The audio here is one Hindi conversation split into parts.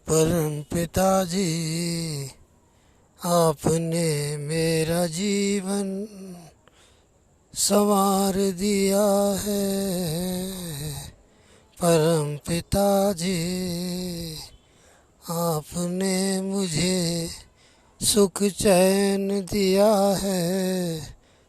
परम पिताजी, आपने मेरा जीवन संवार दिया है। परम पिताजी, आपने मुझे सुख चैन दिया है,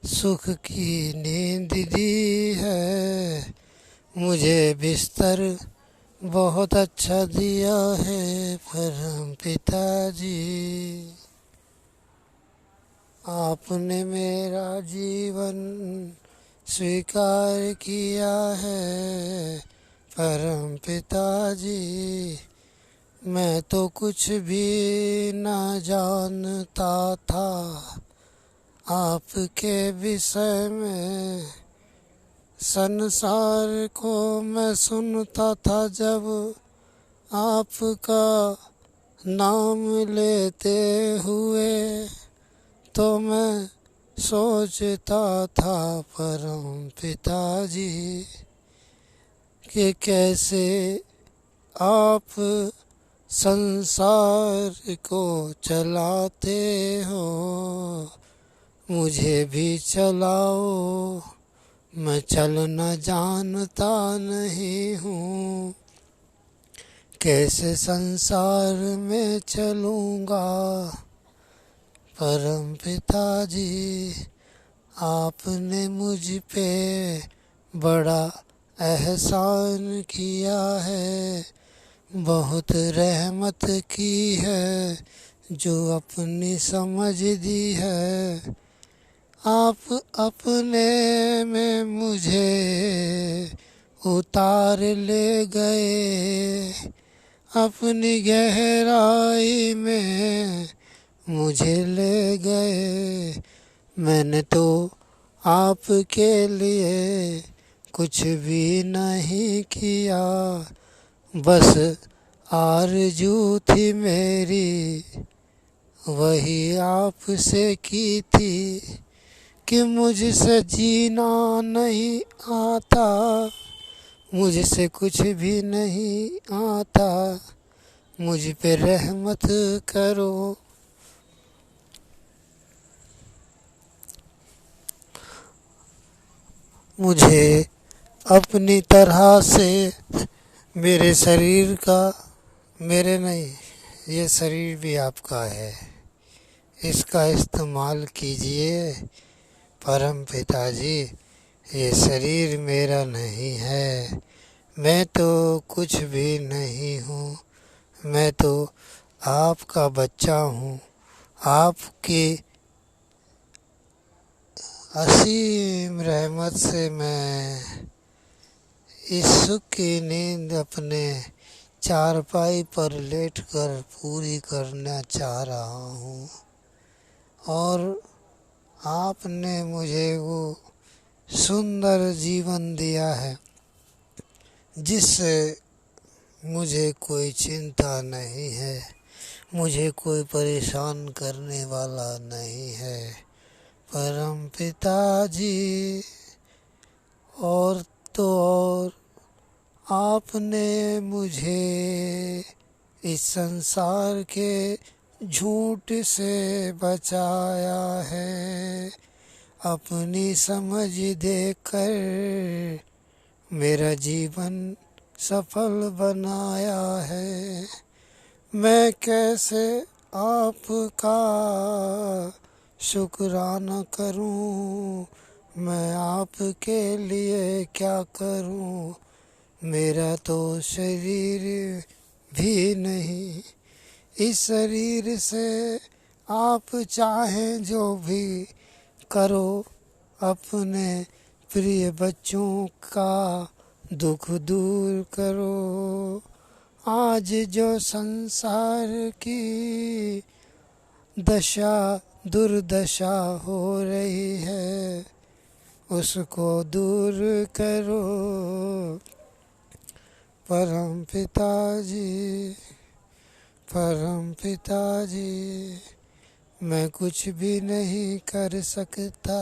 सुख की नींद दी है। मुझे बिस्तर बहुत अच्छा दिया है। परम पिताजी, आपने मेरा जीवन स्वीकार किया है। परम पिताजी, मैं तो कुछ भी न जानता था आपके विषय में। संसार को मैं सुनता था जब आपका नाम लेते हुए, तो मैं सोचता था परम पिताजी कि कैसे आप संसार को चलाते हो। मुझे भी चलाओ, मैं चलना जानता नहीं हूँ। कैसे संसार में चलूँगा। परम पिताजी, आपने मुझ पे बड़ा एहसान किया है, बहुत रहमत की है, जो अपनी समझ दी है। आप अपने में मुझे उतार ले गए, अपनी गहराई में मुझे ले गए। मैंने तो आपके लिए कुछ भी नहीं किया, बस आरज़ू थी मेरी, वही आपसे की थी कि मुझसे जीना नहीं आता, मुझसे कुछ भी नहीं आता। मुझ पे रहमत करो। मुझे अपनी तरह से मेरे शरीर का, मेरे नहीं, ये शरीर भी आपका है, इसका इस्तेमाल कीजिए। परम पिताजी, ये शरीर मेरा नहीं है, मैं तो कुछ भी नहीं हूँ, मैं तो आपका बच्चा हूँ। आपकी असीम रहमत से मैं इस सुख की नींद अपने चारपाई पर लेटकर पूरी करना चाह रहा हूँ, और आपने मुझे वो सुंदर जीवन दिया है जिससे मुझे कोई चिंता नहीं है, मुझे कोई परेशान करने वाला नहीं है। परम पिताजी, और तो और आपने मुझे इस संसार के झूठ से बचाया है। अपनी समझ देकर मेरा जीवन सफल बनाया है। मैं कैसे आपका शुक्राना करूं, मैं आपके लिए क्या करूं। मेरा तो शरीर भी नहीं, इस शरीर से आप चाहें जो भी करो। अपने प्रिय बच्चों का दुख दूर करो। आज जो संसार की दशा दुर्दशा हो रही है, उसको दूर करो। परम पिताजी, परम पिताजी, मैं कुछ भी नहीं कर सकता,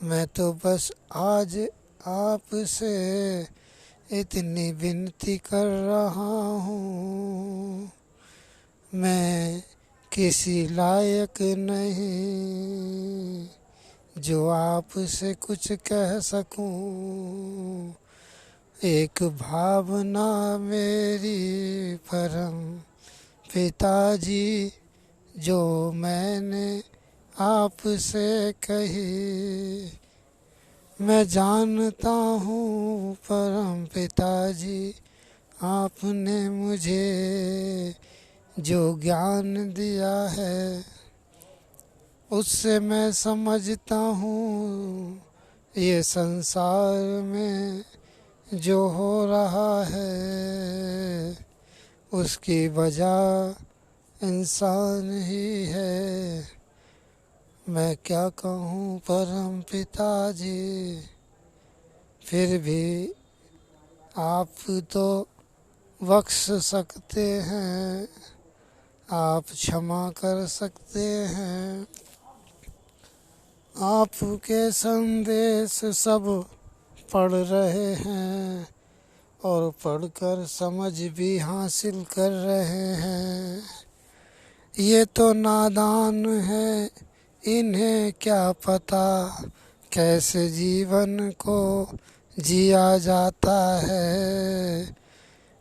मैं तो बस आज आपसे इतनी विनती कर रहा हूँ, मैं किसी लायक नहीं जो आपसे कुछ कह सकूं। एक भावना मेरी परम पिताजी जो मैंने आपसे कही, मैं जानता हूँ परम पिताजी आपने मुझे जो ज्ञान दिया है उससे मैं समझता हूँ ये संसार में जो हो रहा है उसकी वजह इंसान ही है। मैं क्या कहूँ परम पिताजी, फिर भी आप तो बख्श सकते हैं, आप क्षमा कर सकते हैं। आपके संदेश सब पढ़ रहे हैं और पढ़कर समझ भी हासिल कर रहे हैं। ये तो नादान है, इन्हें क्या पता कैसे जीवन को जिया जाता है।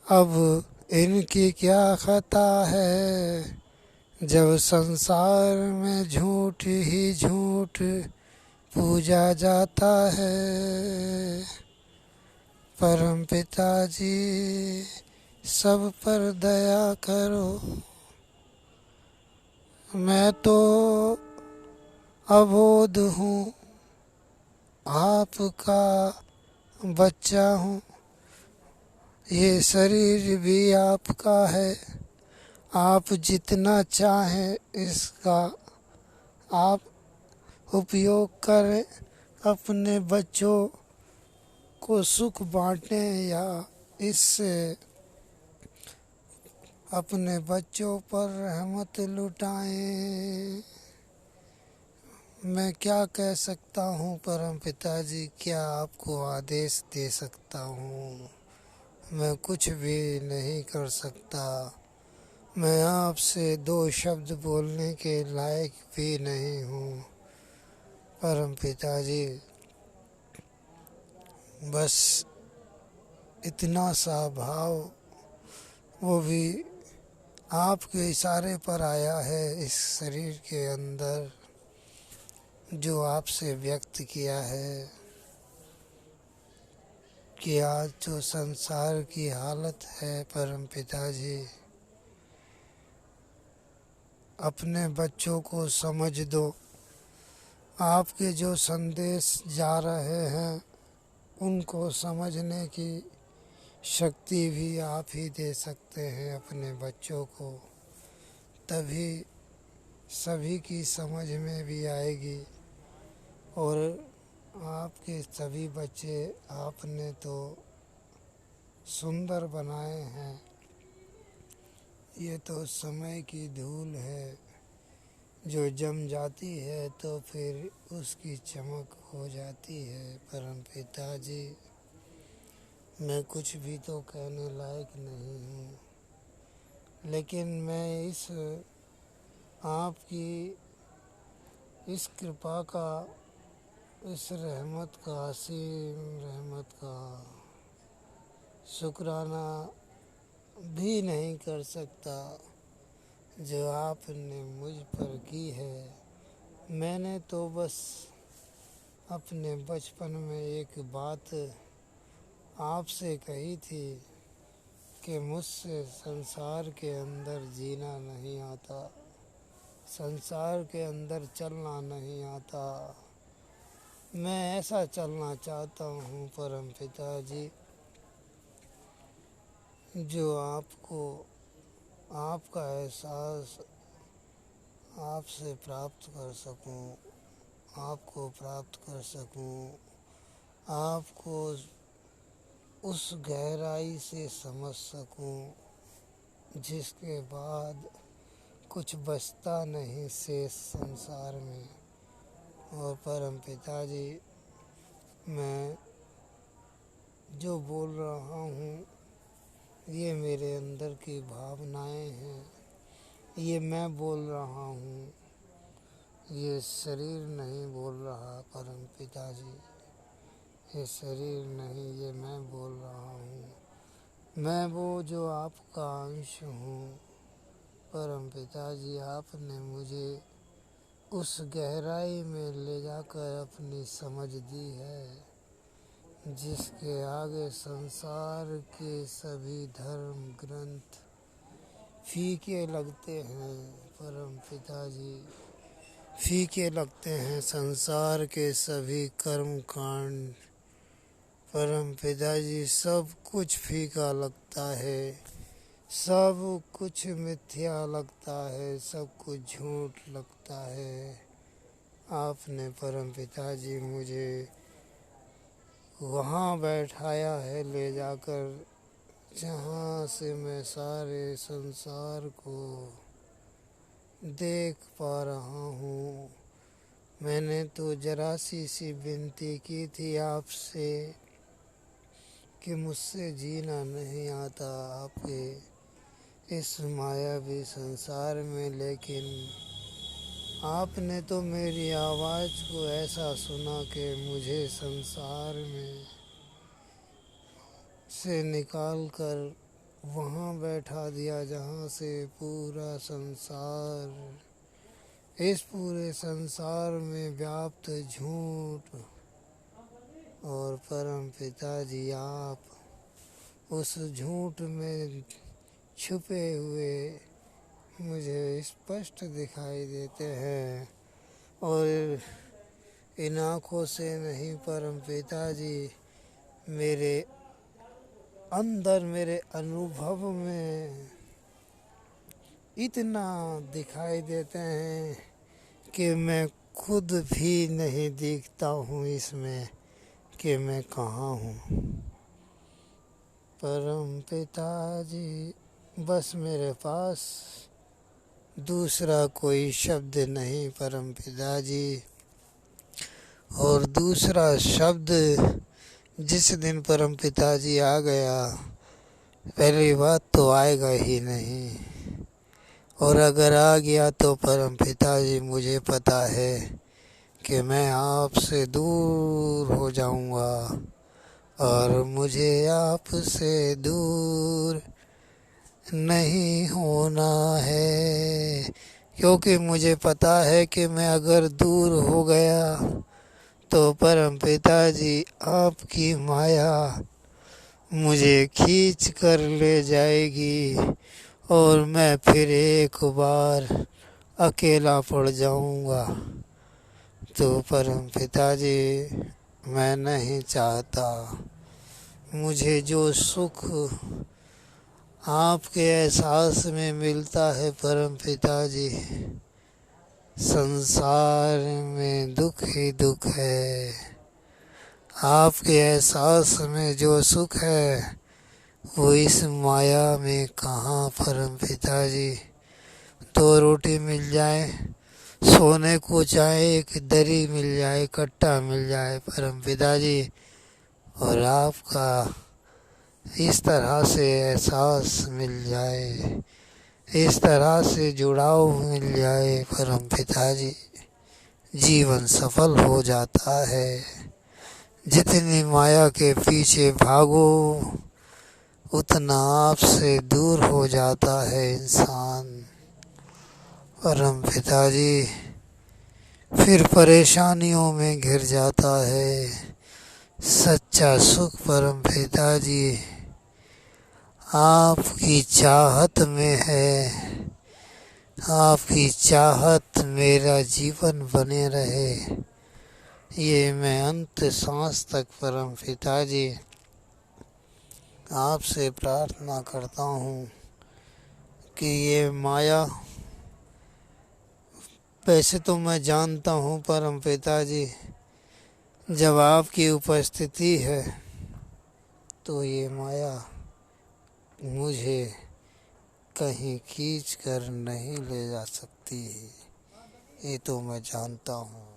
अब इनकी क्या खता है जब संसार में झूठ ही झूठ पूजा जाता है। परम पिताजी सब पर दया करो, मैं तो अबोध हूँ, आपका बच्चा हूँ, ये शरीर भी आपका है। आप जितना चाहें इसका आप उपयोग करें, अपने बच्चों को सुख बांटें या इससे अपने बच्चों पर रहमत लुटाएं। मैं क्या कह सकता हूँ परम पिताजी, क्या आपको आदेश दे सकता हूँ। मैं कुछ भी नहीं कर सकता। मैं आपसे दो शब्द बोलने के लायक भी नहीं हूँ परम पिताजी। बस इतना सा भाव, वो भी आपके इशारे पर आया है इस शरीर के अंदर, जो आपसे व्यक्त किया है कि आज जो संसार की हालत है परम पिताजी, अपने बच्चों को समझ दो। आपके जो संदेश जा रहे हैं उनको समझने की शक्ति भी आप ही दे सकते हैं अपने बच्चों को, तभी सभी की समझ में भी आएगी। और आपके सभी बच्चे आपने तो सुंदर बनाए हैं, ये तो समय की धूल है जो जम जाती है तो फिर उसकी चमक हो जाती है। परम पिताजी मैं कुछ भी तो कहने लायक नहीं हूँ, लेकिन मैं इस आपकी इस कृपा का, इस रहमत का, असीम रहमत का शुक्राना भी नहीं कर सकता जो आपने मुझ पर की है। मैंने तो बस अपने बचपन में एक बात आपसे कही थी कि मुझसे संसार के अंदर जीना नहीं आता, संसार के अंदर चलना नहीं आता। मैं ऐसा चलना चाहता हूँ परम पिताजी जो आपको, आपका एहसास आपसे प्राप्त कर सकूं, आपको प्राप्त कर सकूं, आपको उस गहराई से समझ सकूं जिसके बाद कुछ बचता नहीं शेष संसार में। और परम पिताजी मैं जो बोल रहा हूँ ये मेरे अंदर की भावनाएं हैं। ये मैं बोल रहा हूँ, ये शरीर नहीं बोल रहा परम पिताजी। ये शरीर नहीं, ये मैं बोल रहा हूँ। मैं वो जो आपका अंश हूँ परम पिताजी। आपने मुझे उस गहराई में ले जाकर अपनी समझ दी है जिसके आगे संसार के सभी धर्म ग्रंथ फीके लगते हैं परम पिताजी। फीके लगते हैं संसार के सभी कर्म कांड परम पिताजी। सब कुछ फीका लगता है, सब कुछ मिथ्या लगता है, सब कुछ झूठ लगता है। आपने परम पिताजी मुझे वहाँ बैठाया है ले जाकर जहाँ से मैं सारे संसार को देख पा रहा हूँ। मैंने तो जरा सी विनती की थी आपसे कि मुझसे जीना नहीं आता आपके इस मायावी संसार में, लेकिन आपने तो मेरी आवाज़ को ऐसा सुना कि मुझे संसार में से निकाल कर वहाँ बैठा दिया जहाँ से पूरा संसार, इस पूरे संसार में व्याप्त झूठ और परम पिताजी आप उस झूठ में छुपे हुए मुझे स्पष्ट दिखाई देते हैं। और इन आँखों से नहीं परम पिताजी, मेरे अंदर मेरे अनुभव में इतना दिखाई देते हैं कि मैं खुद भी नहीं दिखता हूँ इसमें कि मैं कहाँ हूँ परम पिताजी। बस मेरे पास दूसरा कोई शब्द नहीं परम पिताजी। और दूसरा शब्द जिस दिन परम पिताजी आ गया, पहली बात तो आएगा ही नहीं, और अगर आ गया तो परम पिताजी मुझे पता है कि मैं आपसे दूर हो जाऊंगा और मुझे आपसे दूर नहीं होना है, क्योंकि मुझे पता है कि मैं अगर दूर हो गया तो परम पिताजी आपकी माया मुझे खींच कर ले जाएगी और मैं फिर एक बार अकेला पड़ जाऊंगा। तो परम पिताजी मैं नहीं चाहता। मुझे जो सुख आपके एहसास में मिलता है परम पिताजी, संसार में दुख ही दुख है। आपके एहसास में जो सुख है वो इस माया में कहाँ परम पिताजी। दो रोटी मिल जाए, सोने को चाहे एक दरी मिल जाए, कट्टा मिल जाए परम पिताजी, और आपका इस तरह से एहसास मिल जाए, इस तरह से जुड़ाव मिल जाए परम पिताजी, जीवन सफल हो जाता है। जितनी माया के पीछे भागो उतना आपसे दूर हो जाता है इंसान परम पिताजी, फिर परेशानियों में घिर जाता है। सच्चा सुख परम पिताजी आपकी चाहत में है। आपकी चाहत मेरा जीवन बने रहे, ये मैं अंत सांस तक परम पिताजी आपसे प्रार्थना करता हूँ कि ये माया, वैसे तो मैं जानता हूँ परम पिताजी जब आपकी उपस्थिति है तो ये माया मुझे कहीं खींच कर नहीं ले जा सकती, ये तो मैं जानता हूँ।